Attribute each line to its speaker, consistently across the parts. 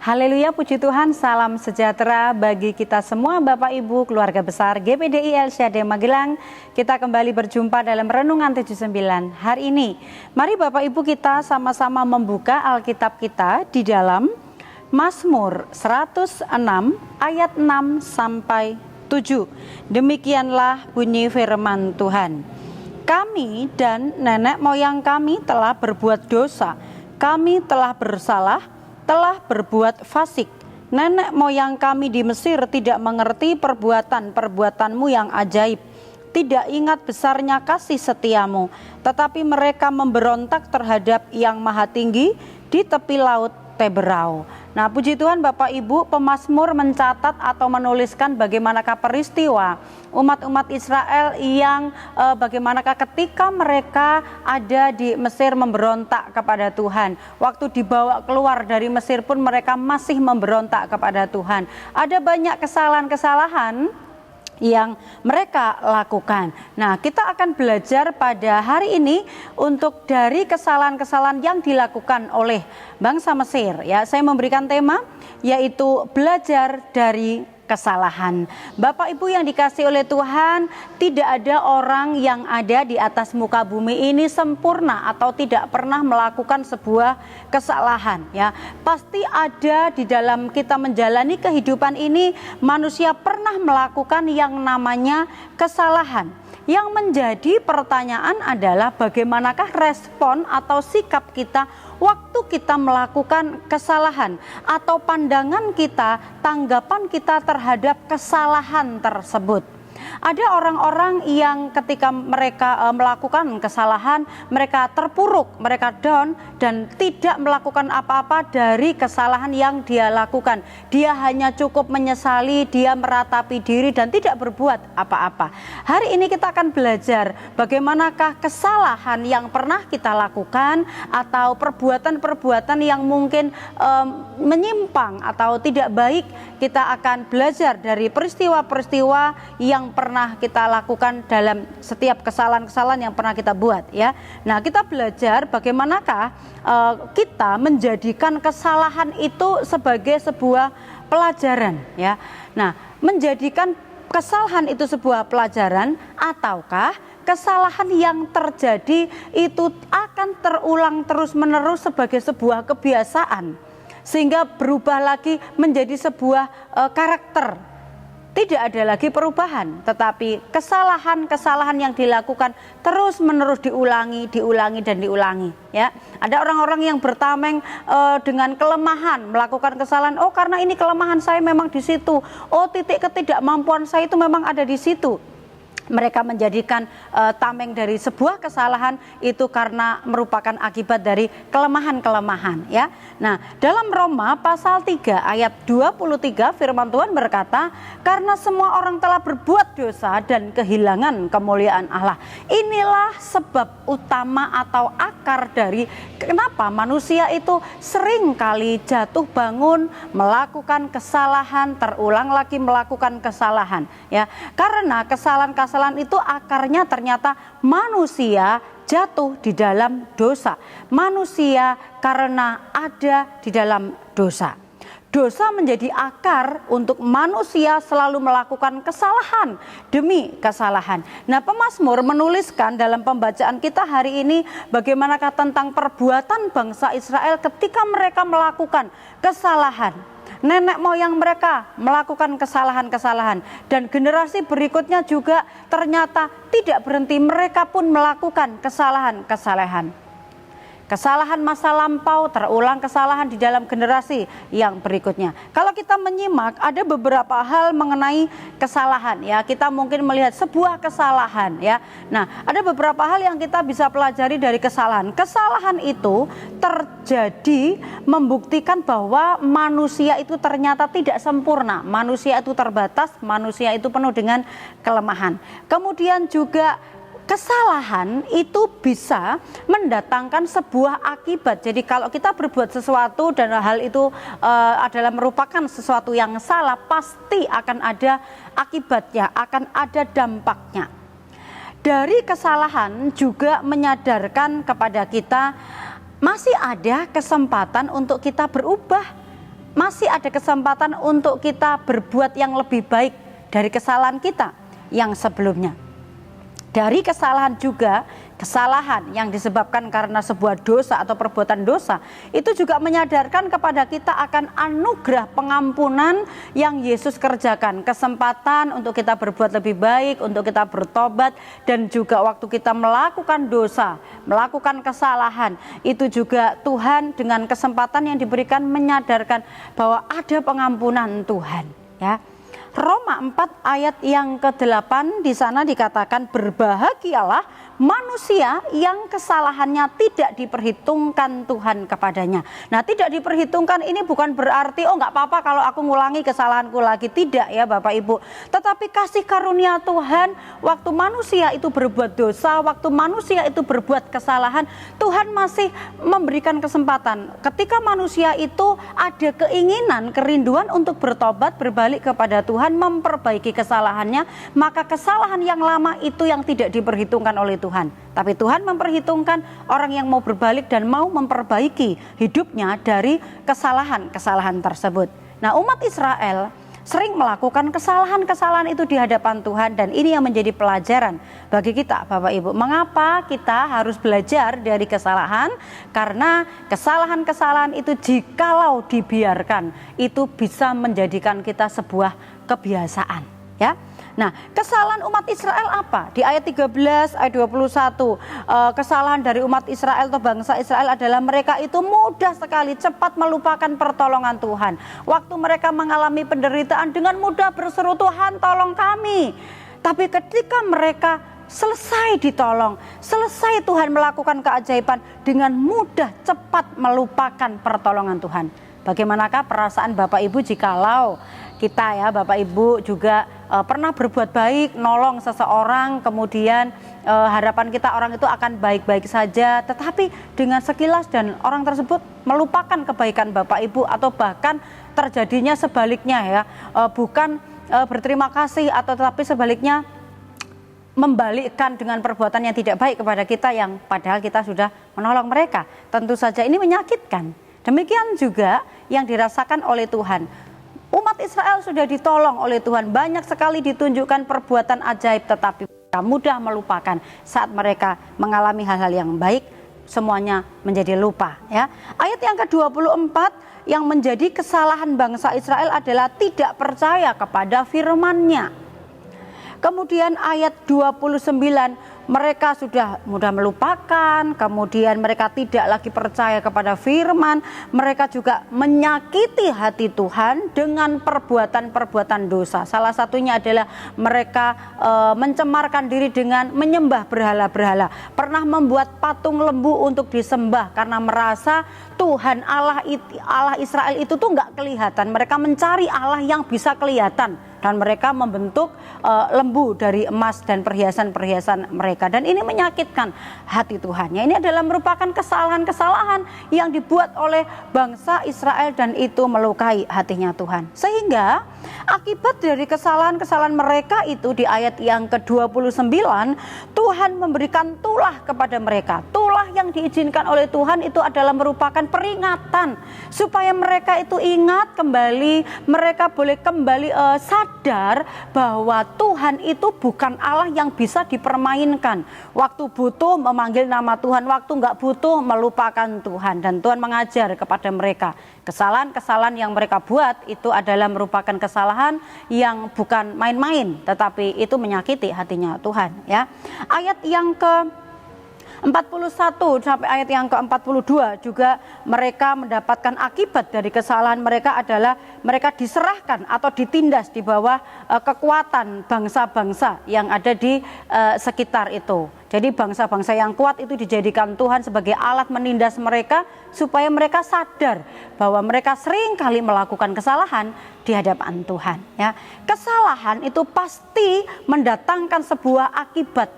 Speaker 1: Haleluya, puji Tuhan, salam sejahtera bagi kita semua Bapak Ibu, keluarga besar GPDI El Shaddai Magelang. Kita kembali berjumpa dalam Renungan 79 hari ini. Mari Bapak Ibu kita sama-sama membuka Alkitab kita di dalam Mazmur 106 ayat 6 sampai 7. Demikianlah bunyi firman Tuhan. Kami dan nenek moyang kami telah berbuat dosa, kami telah bersalah, telah berbuat fasik. Nenek moyang kami di Mesir tidak mengerti perbuatan-perbuatanmu yang ajaib, tidak ingat besarnya kasih setiamu, tetapi mereka memberontak terhadap yang maha tinggi di tepi laut Teberau. Nah, puji Tuhan Bapak Ibu, pemazmur mencatat atau menuliskan bagaimanakah peristiwa umat-umat Israel yang bagaimanakah ketika mereka ada di Mesir memberontak kepada Tuhan. Waktu dibawa keluar dari Mesir pun mereka masih memberontak kepada Tuhan. Ada banyak kesalahan-kesalahan yang mereka lakukan. Nah, kita akan belajar pada hari ini untuk dari kesalahan-kesalahan yang dilakukan oleh bangsa Mesir. Ya, saya memberikan tema yaitu belajar dari kesalahan. Bapak Ibu yang dikasihi oleh Tuhan, tidak ada orang yang ada di atas muka bumi ini sempurna atau tidak pernah melakukan sebuah kesalahan, ya. Pasti ada di dalam kita menjalani kehidupan ini, manusia pernah melakukan yang namanya kesalahan. Yang menjadi pertanyaan adalah bagaimanakah respon atau sikap kita waktu kita melakukan kesalahan, atau pandangan kita, tanggapan kita terhadap kesalahan tersebut. Ada orang-orang yang ketika mereka melakukan kesalahan, mereka terpuruk, mereka down dan tidak melakukan apa-apa dari kesalahan yang dia lakukan. Dia hanya cukup menyesali, dia meratapi diri dan tidak berbuat apa-apa. Hari ini kita akan belajar bagaimanakah kesalahan yang pernah kita lakukan atau perbuatan-perbuatan yang mungkin menyimpang atau tidak baik. Kita akan belajar dari peristiwa-peristiwa yang pernah kita lakukan dalam setiap kesalahan-kesalahan yang pernah kita buat, ya. Nah, kita belajar bagaimanakah kita menjadikan kesalahan itu sebagai sebuah pelajaran, ya. Nah, menjadikan kesalahan itu sebuah pelajaran ataukah kesalahan yang terjadi itu akan terulang terus-menerus sebagai sebuah kebiasaan sehingga berubah lagi menjadi sebuah karakter. Tidak ada lagi perubahan, tetapi kesalahan-kesalahan yang dilakukan terus-menerus diulangi dan diulangi, ya. Ada orang-orang yang bertameng dengan kelemahan, melakukan kesalahan. Oh, karena ini kelemahan saya memang di situ. Oh, titik ketidakmampuan saya itu memang ada di situ. Mereka menjadikan tameng dari sebuah kesalahan itu karena merupakan akibat dari kelemahan-kelemahan, ya. Nah, dalam Roma pasal 3 ayat 23 firman Tuhan berkata, karena semua orang telah berbuat dosa dan kehilangan kemuliaan Allah. Inilah sebab utama atau akar dari kenapa manusia itu sering kali jatuh bangun, melakukan kesalahan, terulang lagi melakukan kesalahan, ya. Karena kesalahan-kesalahan itu akarnya ternyata manusia jatuh di dalam dosa. Manusia karena ada di dalam dosa. Dosa menjadi akar untuk manusia selalu melakukan kesalahan demi kesalahan. Nah, pemazmur menuliskan dalam pembacaan kita hari ini bagaimanakah tentang perbuatan bangsa Israel ketika mereka melakukan kesalahan. Nenek moyang mereka melakukan kesalahan-kesalahan dan generasi berikutnya juga ternyata tidak berhenti, mereka pun melakukan kesalahan-kesalahan. Kesalahan masa lampau terulang kesalahan di dalam generasi yang berikutnya. Kalau kita menyimak ada beberapa hal mengenai kesalahan, ya. Kita mungkin melihat sebuah kesalahan, ya. Nah, ada beberapa hal yang kita bisa pelajari dari kesalahan. Kesalahan itu terjadi membuktikan bahwa manusia itu ternyata tidak sempurna. Manusia itu terbatas, manusia itu penuh dengan kelemahan. Kemudian juga kesalahan itu bisa mendatangkan sebuah akibat. Jadi kalau kita berbuat sesuatu dan hal itu adalah merupakan sesuatu yang salah, pasti akan ada akibatnya, akan ada dampaknya. Dari kesalahan juga menyadarkan kepada kita masih ada kesempatan untuk kita berubah. masih ada kesempatan untuk kita berbuat yang lebih baik dari kesalahan kita yang sebelumnya. Dari kesalahan juga, kesalahan yang disebabkan karena sebuah dosa atau perbuatan dosa, itu juga menyadarkan kepada kita akan anugerah pengampunan yang Yesus kerjakan. Kesempatan untuk kita berbuat lebih baik, untuk kita bertobat, dan juga waktu kita melakukan dosa, melakukan kesalahan, itu juga Tuhan dengan kesempatan yang diberikan menyadarkan bahwa ada pengampunan Tuhan, ya. Roma 4 ayat yang ke-8 di sana dikatakan, berbahagialah manusia yang kesalahannya tidak diperhitungkan Tuhan kepadanya. Nah, tidak diperhitungkan ini bukan berarti oh nggak apa-apa kalau aku ngulangi kesalahanku lagi, tidak ya Bapak Ibu. Tetapi kasih karunia Tuhan, waktu manusia itu berbuat dosa, waktu manusia itu berbuat kesalahan, Tuhan masih memberikan kesempatan. Ketika manusia itu ada keinginan, kerinduan untuk bertobat, berbalik kepada Tuhan, memperbaiki kesalahannya, maka kesalahan yang lama itu yang tidak diperhitungkan oleh Tuhan. Tapi Tuhan memperhitungkan orang yang mau berbalik dan mau memperbaiki hidupnya dari kesalahan-kesalahan tersebut. Nah, umat Israel sering melakukan kesalahan-kesalahan itu di hadapan Tuhan, dan ini yang menjadi pelajaran bagi kita Bapak Ibu. Mengapa kita harus belajar dari kesalahan? Karena kesalahan-kesalahan itu jikalau dibiarkan itu bisa menjadikan kita sebuah kebiasaan, ya. Nah, kesalahan umat Israel apa? Di ayat 13, ayat 21, kesalahan dari umat Israel atau bangsa Israel adalah mereka itu mudah sekali cepat melupakan pertolongan Tuhan. Waktu mereka mengalami penderitaan dengan mudah berseru, Tuhan tolong kami. Tapi ketika mereka selesai ditolong, selesai Tuhan melakukan keajaiban, dengan mudah cepat melupakan pertolongan Tuhan. Bagaimanakah perasaan Bapak Ibu jikalau kita ya Bapak Ibu juga pernah berbuat baik, nolong seseorang, kemudian harapan kita orang itu akan baik-baik saja, tetapi dengan sekilas dan orang tersebut melupakan kebaikan Bapak Ibu, atau bahkan terjadinya sebaliknya ya, bukan berterima kasih, atau tetapi sebaliknya membalikkan dengan perbuatan yang tidak baik kepada kita yang padahal kita sudah menolong mereka. Tentu saja ini menyakitkan. Demikian juga yang dirasakan oleh Tuhan. Umat Israel sudah ditolong oleh Tuhan, banyak sekali ditunjukkan perbuatan ajaib, tetapi mereka mudah melupakan saat mereka mengalami hal-hal yang baik, semuanya menjadi lupa, ya. Ayat yang ke-24 yang menjadi kesalahan bangsa Israel adalah tidak percaya kepada firman-Nya. Kemudian ayat 29, mereka sudah mudah melupakan, kemudian mereka tidak lagi percaya kepada firman, mereka juga menyakiti hati Tuhan dengan perbuatan-perbuatan dosa. Salah satunya adalah mereka mencemarkan diri dengan menyembah berhala-berhala, pernah membuat patung lembu untuk disembah karena merasa Tuhan Allah Israel itu tuh nggak kelihatan. Mereka mencari Allah yang bisa kelihatan, dan mereka membentuk lembu dari emas dan perhiasan-perhiasan mereka, dan ini menyakitkan hati Tuhan. Ya, ini adalah merupakan kesalahan-kesalahan yang dibuat oleh bangsa Israel, dan itu melukai hatinya Tuhan. Sehingga akibat dari kesalahan-kesalahan mereka itu di ayat yang ke-29, Tuhan memberikan tulah kepada mereka. Tulah yang diizinkan oleh Tuhan itu adalah merupakan peringatan supaya mereka itu ingat kembali, mereka boleh kembali sadar bahwa Tuhan itu bukan Allah yang bisa dipermainkan. Waktu butuh memanggil nama Tuhan, waktu nggak butuh melupakan Tuhan. Dan Tuhan mengajar kepada mereka, kesalahan-kesalahan yang mereka buat itu adalah merupakan kesalahan yang bukan main-main, tetapi itu menyakiti hatinya Tuhan, ya. Ayat yang ke-41 sampai ayat yang ke-42 juga mereka mendapatkan akibat dari kesalahan mereka adalah mereka diserahkan atau ditindas di bawah kekuatan bangsa-bangsa yang ada di sekitar itu. Jadi bangsa-bangsa yang kuat itu dijadikan Tuhan sebagai alat menindas mereka supaya mereka sadar bahwa mereka sering kali melakukan kesalahan di hadapan Tuhan, ya. Kesalahan itu pasti mendatangkan sebuah akibat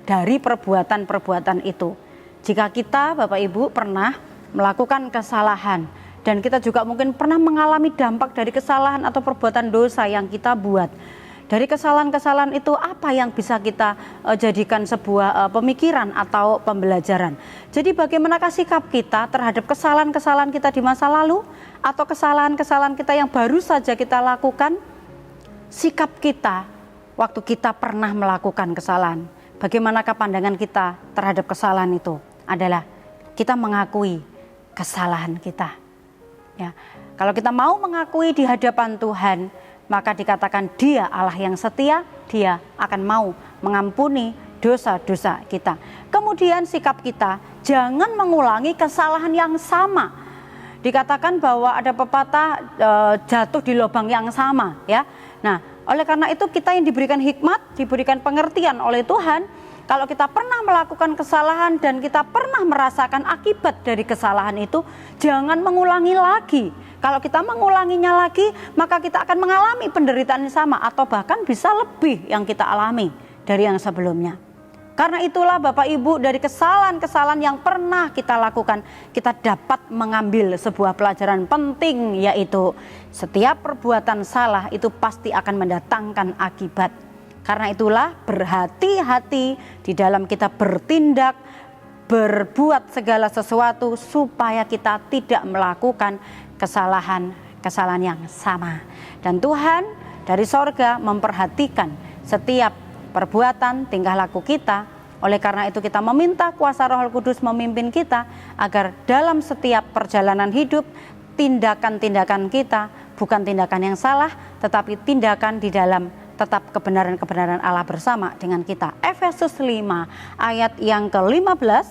Speaker 1: dari perbuatan-perbuatan itu. Jika kita Bapak Ibu pernah melakukan kesalahan, dan kita juga mungkin pernah mengalami dampak dari kesalahan atau perbuatan dosa yang kita buat, Dari kesalahan-kesalahan itu apa yang bisa kita jadikan sebuah pemikiran atau pembelajaran. Jadi bagaimanakah sikap kita terhadap kesalahan-kesalahan kita di masa lalu atau kesalahan-kesalahan kita yang baru saja kita lakukan? Sikap kita waktu kita pernah melakukan kesalahan. Bagaimanakah pandangan kita terhadap kesalahan itu? Adalah kita mengakui kesalahan kita. Ya, kalau kita mau mengakui di hadapan Tuhan, maka dikatakan Dia Allah yang setia, Dia akan mau mengampuni dosa-dosa kita. Kemudian sikap kita, jangan mengulangi kesalahan yang sama. Dikatakan bahwa ada pepatah jatuh di lubang yang sama, ya. Nah, oleh karena itu kita yang diberikan hikmat, diberikan pengertian oleh Tuhan. Kalau kita pernah melakukan kesalahan dan kita pernah merasakan akibat dari kesalahan itu, jangan mengulangi lagi. Kalau kita mengulanginya lagi, maka kita akan mengalami penderitaan yang sama atau bahkan bisa lebih yang kita alami dari yang sebelumnya. Karena itulah Bapak Ibu, dari kesalahan-kesalahan yang pernah kita lakukan, kita dapat mengambil sebuah pelajaran penting, yaitu setiap perbuatan salah itu pasti akan mendatangkan akibat. Karena itulah berhati-hati di dalam kita bertindak, berbuat segala sesuatu supaya kita tidak melakukan kesalahan yang sama. Dan Tuhan dari sorga memperhatikan setiap perbuatan, tingkah laku kita. Oleh karena itu kita meminta kuasa Roh Kudus memimpin kita agar dalam setiap perjalanan hidup, tindakan-tindakan kita bukan tindakan yang salah, tetapi tindakan di dalam tetap kebenaran-kebenaran Allah bersama dengan kita. Efesus 5 ayat yang ke-15.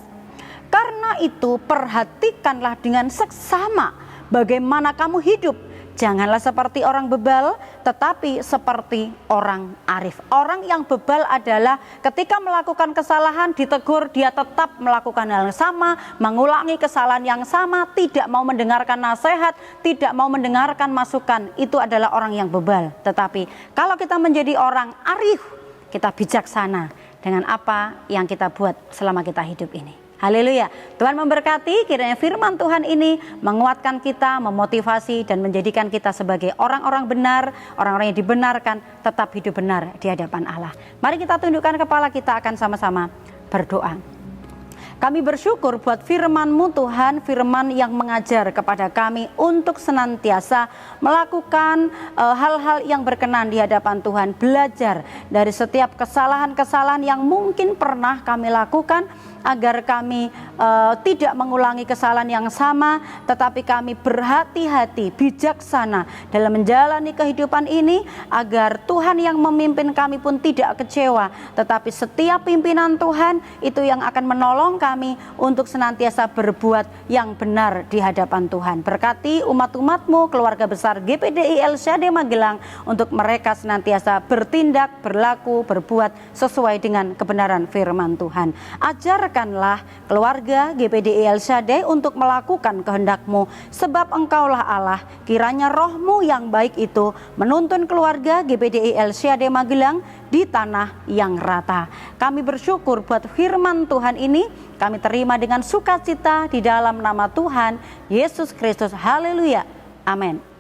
Speaker 1: Karena itu perhatikanlah dengan seksama bagaimana kamu hidup. Janganlah seperti orang bebal, tetapi seperti orang arif. Orang yang bebal adalah ketika melakukan kesalahan ditegur, dia tetap melakukan hal yang sama, mengulangi kesalahan yang sama, tidak mau mendengarkan nasihat, tidak mau mendengarkan masukan. Itu adalah orang yang bebal. Tetapi kalau kita menjadi orang arif, kita bijaksana dengan apa yang kita buat selama kita hidup ini. Haleluya. Tuhan memberkati, kiranya firman Tuhan ini menguatkan kita, memotivasi dan menjadikan kita sebagai orang-orang benar, orang-orang yang dibenarkan, tetap hidup benar di hadapan Allah. Mari kita tundukkan kepala, kita akan sama-sama berdoa. Kami bersyukur buat firman-Mu Tuhan, firman yang mengajar kepada kami untuk senantiasa melakukan hal-hal yang berkenan di hadapan Tuhan. Belajar dari setiap kesalahan-kesalahan yang mungkin pernah kami lakukan, agar kami tidak mengulangi kesalahan yang sama, tetapi kami berhati-hati, bijaksana dalam menjalani kehidupan ini, agar Tuhan yang memimpin kami pun tidak kecewa, tetapi setiap pimpinan Tuhan itu yang akan menolong kami untuk senantiasa berbuat yang benar di hadapan Tuhan. Berkati umat-umat-Mu, keluarga besar GPDI El Shaddai Magelang, untuk mereka senantiasa bertindak, berlaku, berbuat sesuai dengan kebenaran firman Tuhan. Ajarkanlah keluarga GPDI El Shaddai untuk melakukan kehendak-Mu, sebab Engkaulah Allah. Kiranya Roh-Mu yang baik itu menuntun keluarga GPDI El Shaddai Magelang di tanah yang rata. Kami bersyukur buat firman Tuhan ini, kami terima dengan sukacita di dalam nama Tuhan Yesus Kristus. Haleluya. Amin.